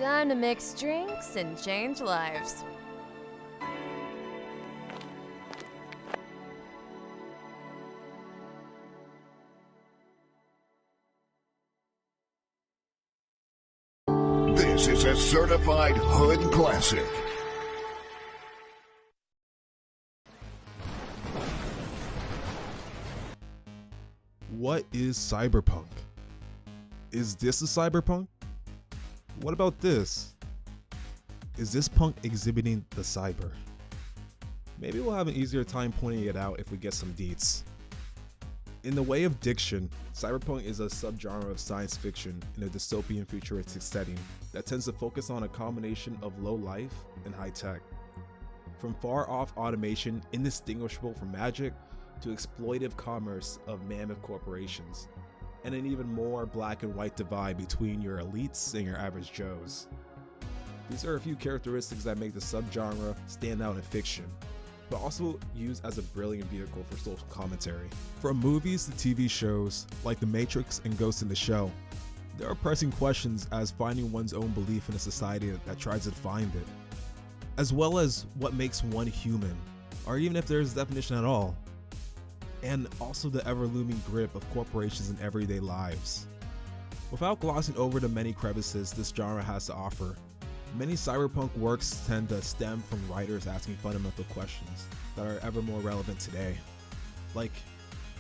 Time to mix drinks and change lives. This is a certified hood classic. What is Cyberpunk? Is this a Cyberpunk? What about this? Is this punk exhibiting the cyber? Maybe we'll have an easier time pointing it out if we get some deets. In the way of diction, cyberpunk is a subgenre of science fiction in a dystopian futuristic setting that tends to focus on a combination of low life and high tech. From far off automation indistinguishable from magic to exploitive commerce of mammoth corporations, and an even more black and white divide between your elites and your average Joes. These are a few characteristics that make the subgenre stand out in fiction, but also used as a brilliant vehicle for social commentary. From movies to TV shows like The Matrix and Ghost in the Shell, there are pressing questions as finding one's own belief in a society that tries to find it, as well as what makes one human, or even if there's a definition at all, and also the ever-looming grip of corporations in everyday lives. Without glossing over the many crevices this genre has to offer, many cyberpunk works tend to stem from writers asking fundamental questions that are ever more relevant today. Like,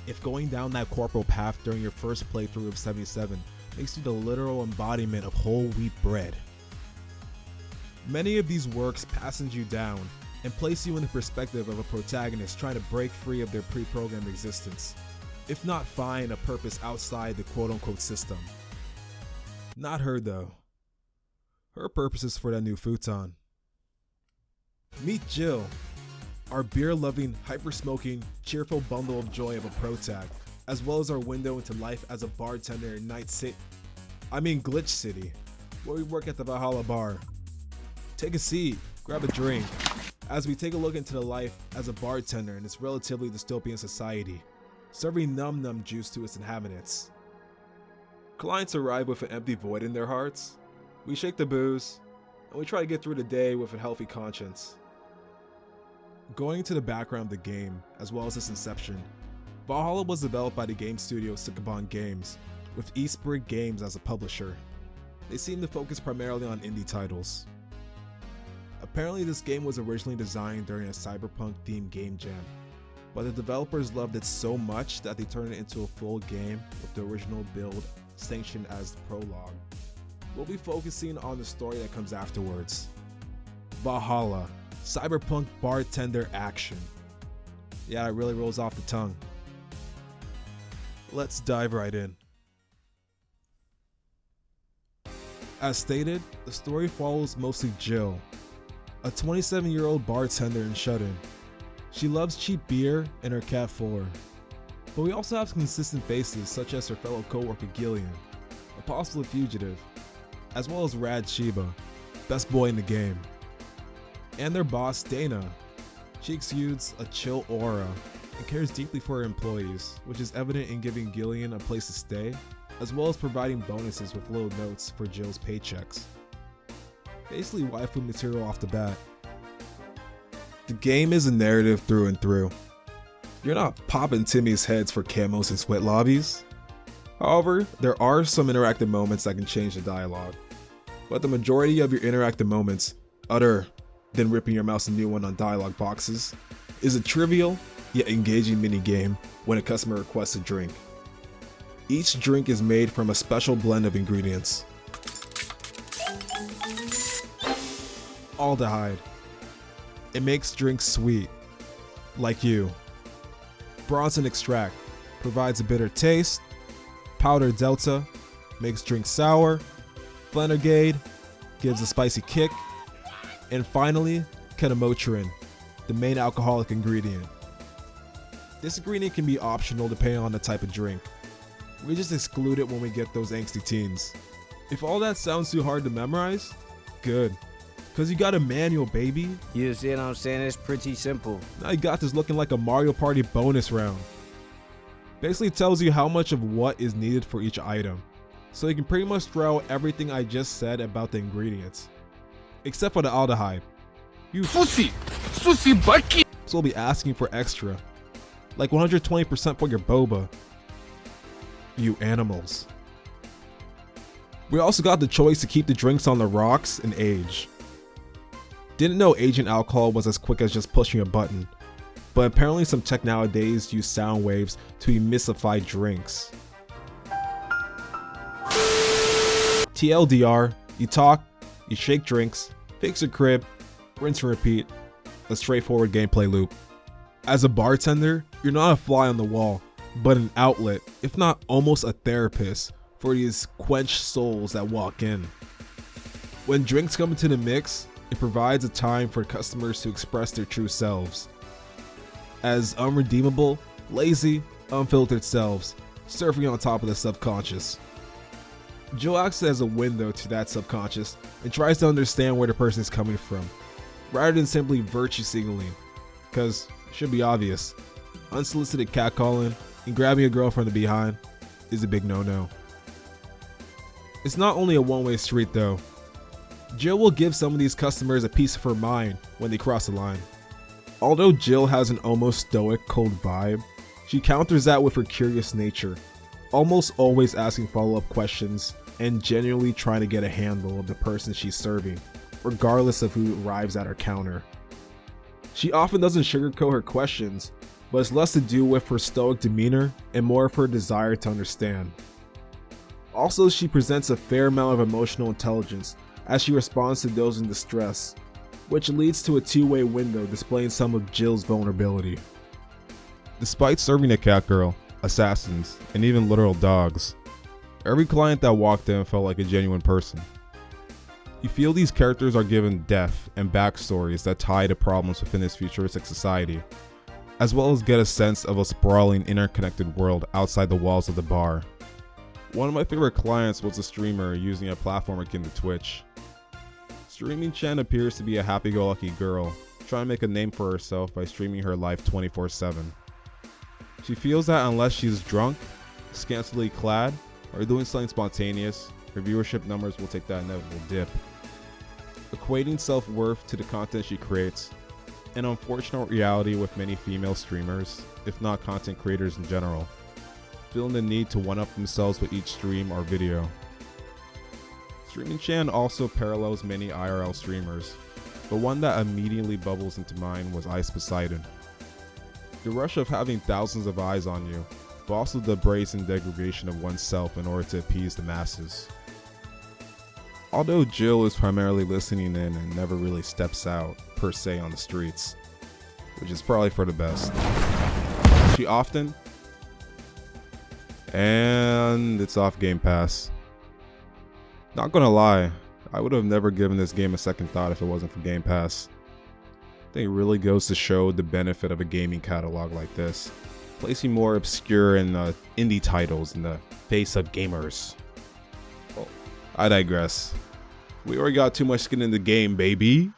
if going down that corporal path during your first playthrough of 77 makes you the literal embodiment of whole wheat bread. Many of these works passage you down and place you in the perspective of a protagonist trying to break free of their pre-programmed existence, if not find a purpose outside the quote-unquote system. Not her though. Her purpose is for that new futon. Meet Jill, our beer-loving, hyper-smoking, cheerful bundle of joy of a protag, as well as our window into life as a bartender in Glitch City, where we work at the Valhalla bar. Take a seat, grab a drink, as we take a look into the life as a bartender in this relatively dystopian society, serving num-num juice to its inhabitants. Clients arrive with an empty void in their hearts. We shake the booze, and we try to get through the day with a healthy conscience. Going into the background of the game, as well as its inception, Valhalla was developed by the game studio Sukaban Games, with Eastbridge Games as a publisher. They seem to focus primarily on indie titles. Apparently this game was originally designed during a cyberpunk-themed game jam, but the developers loved it so much that they turned it into a full game with the original build sanctioned as the prologue. We'll be focusing on the story that comes afterwards. Valhalla, cyberpunk bartender action. Yeah, it really rolls off the tongue. Let's dive right in. As stated, the story follows mostly Jill, a 27-year-old bartender in Shut-In. She loves cheap beer and her cat Fuller. But we also have consistent faces such as her fellow co-worker Gillian, a possible fugitive, as well as Rad Shiba, best boy in the game. And their boss Dana. She exudes a chill aura and cares deeply for her employees, which is evident in giving Gillian a place to stay, as well as providing bonuses with little notes for Jill's paychecks. Basically waifu material off the bat. The game is a narrative through and through. You're not popping Timmy's heads for camos and sweat lobbies. However, there are some interactive moments that can change the dialogue. But the majority of your interactive moments, other than ripping your mouse a new one on dialogue boxes, is a trivial yet engaging minigame when a customer requests a drink. Each drink is made from a special blend of ingredients. Aldehyde. It makes drinks sweet, like you. Bronson extract provides a bitter taste. Powder Delta makes drinks sour. Flanagade gives a spicy kick. And finally, Ketamotrin, the main alcoholic ingredient. This ingredient can be optional depending on the type of drink. We just exclude it when we get those angsty teens. If all that sounds too hard to memorize, good. Cause you got a manual, baby. You see what I'm saying? It's pretty simple. Now you got this looking like a Mario Party bonus round. Basically tells you how much of what is needed for each item. So you can pretty much throw out everything I just said about the ingredients. Except for the aldehyde. You Sushi baki. so will be asking for extra. Like 120% for your boba. You animals. We also got the choice to keep the drinks on the rocks and age. Didn't know aging alcohol was as quick as just pushing a button, but apparently some tech nowadays use sound waves to emulsify drinks. TLDR, you talk, you shake drinks, fix your crib, rinse and repeat, a straightforward gameplay loop. As a bartender, you're not a fly on the wall, but an outlet, if not almost a therapist, for these quenched souls that walk in. When drinks come into the mix, it provides a time for customers to express their true selves. As unredeemable, lazy, unfiltered selves, surfing on top of the subconscious. Jill acts as a window to that subconscious and tries to understand where the person is coming from, rather than simply virtue signaling, because it should be obvious, unsolicited catcalling and grabbing a girl from the behind is a big no-no. It's not only a one-way street though. Jill will give some of these customers a piece of her mind when they cross the line. Although Jill has an almost stoic, cold vibe, she counters that with her curious nature, almost always asking follow-up questions and genuinely trying to get a handle of the person she's serving, regardless of who arrives at her counter. She often doesn't sugarcoat her questions, but it's less to do with her stoic demeanor and more of her desire to understand. Also, she presents a fair amount of emotional intelligence as she responds to those in distress, which leads to a two-way window displaying some of Jill's vulnerability. Despite serving a cat girl, assassins, and even literal dogs, every client that walked in felt like a genuine person. You feel these characters are given depth and backstories that tie to problems within this futuristic society, as well as get a sense of a sprawling, interconnected world outside the walls of the bar. One of my favorite clients was a streamer using a platform akin to Twitch. Streaming Chen appears to be a happy-go-lucky girl, trying to make a name for herself by streaming her life 24/7. She feels that unless she's drunk, scantily clad, or doing something spontaneous, her viewership numbers will take that inevitable dip. Equating self-worth to the content she creates, an unfortunate reality with many female streamers, if not content creators in general, feeling the need to one-up themselves with each stream or video. Streaming Chan also parallels many IRL streamers, but one that immediately bubbles into mind was Ice Poseidon. The rush of having thousands of eyes on you, but also the brazen degradation of oneself in order to appease the masses. Although Jill is primarily listening in and never really steps out, per se, on the streets, which is probably for the best. She often, and it's off Game Pass. Not gonna lie, I would have never given this game a second thought if it wasn't for Game Pass. I think it really goes to show the benefit of a gaming catalog like this, placing more obscure and indie titles in the face of gamers. Well, I digress. We already got too much skin in the game, baby.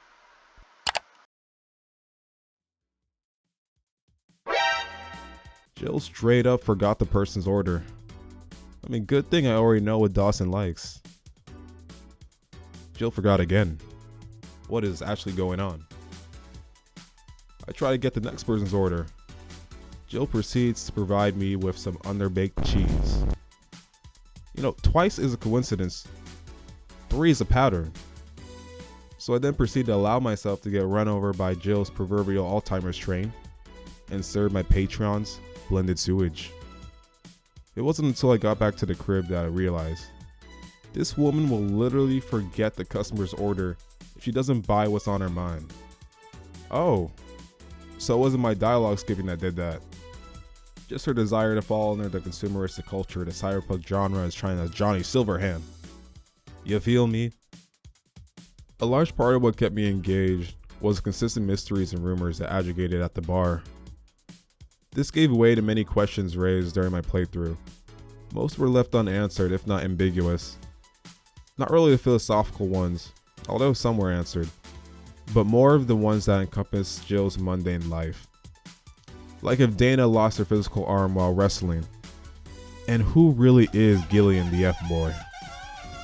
Jill straight up forgot the person's order. I mean, good thing I already know what Dawson likes. Jill forgot again. What is actually going on? I try to get the next person's order. Jill proceeds to provide me with some underbaked cheese. You know, twice is a coincidence. 3 is a pattern. So I then proceed to allow myself to get run over by Jill's proverbial Alzheimer's train and serve my Patreon's blended sewage. It wasn't until I got back to the crib that I realized this woman will literally forget the customer's order if she doesn't buy what's on her mind. Oh, so it wasn't my dialogue skipping that did that. Just her desire to fall under the consumeristic culture the cyberpunk genre is trying to Johnny Silverhand. You feel me? A large part of what kept me engaged was consistent mysteries and rumors that agitated at the bar. This gave way to many questions raised during my playthrough. Most were left unanswered, if not ambiguous. Not really the philosophical ones, although some were answered, but more of the ones that encompass Jill's mundane life. Like if Dana lost her physical arm while wrestling, And who really is Gillian the F-boy?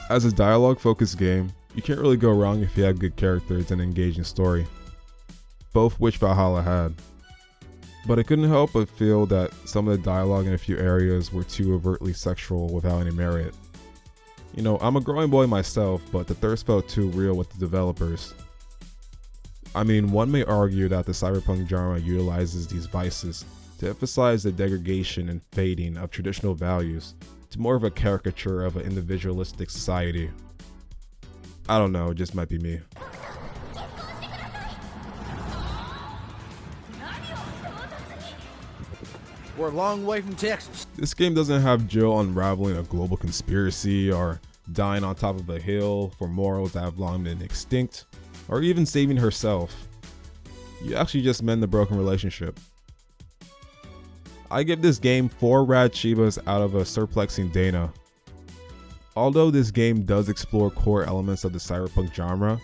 As a dialogue-focused game, you can't really go wrong if you have good characters and an engaging story, both which Valhalla had. But I couldn't help but feel that some of the dialogue in a few areas were too overtly sexual without any merit. You know, I'm a growing boy myself, but the thirst felt too real with the developers. I mean, one may argue that the cyberpunk genre utilizes these vices to emphasize the degradation and fading of traditional values to more of a caricature of an individualistic society. I don't know, it just might be me. We're a long way from Texas. This game doesn't have Jill unraveling a global conspiracy or dying on top of a hill for morals that have long been extinct, or even saving herself. You actually just mend the broken relationship. I give this game 4 rad Chivas out of a surplexing Dana. Although this game does explore core elements of the cyberpunk genre,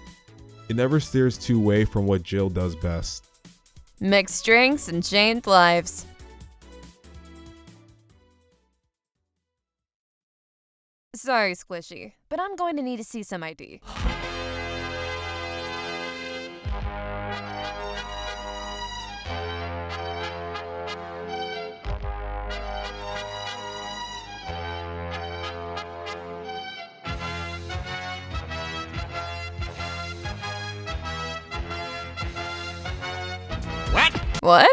it never steers too away from what Jill does best. Mixed drinks and changed lives. Sorry, Squishy, but I'm going to need to see some ID. What?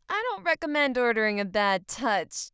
I don't recommend ordering a bad touch.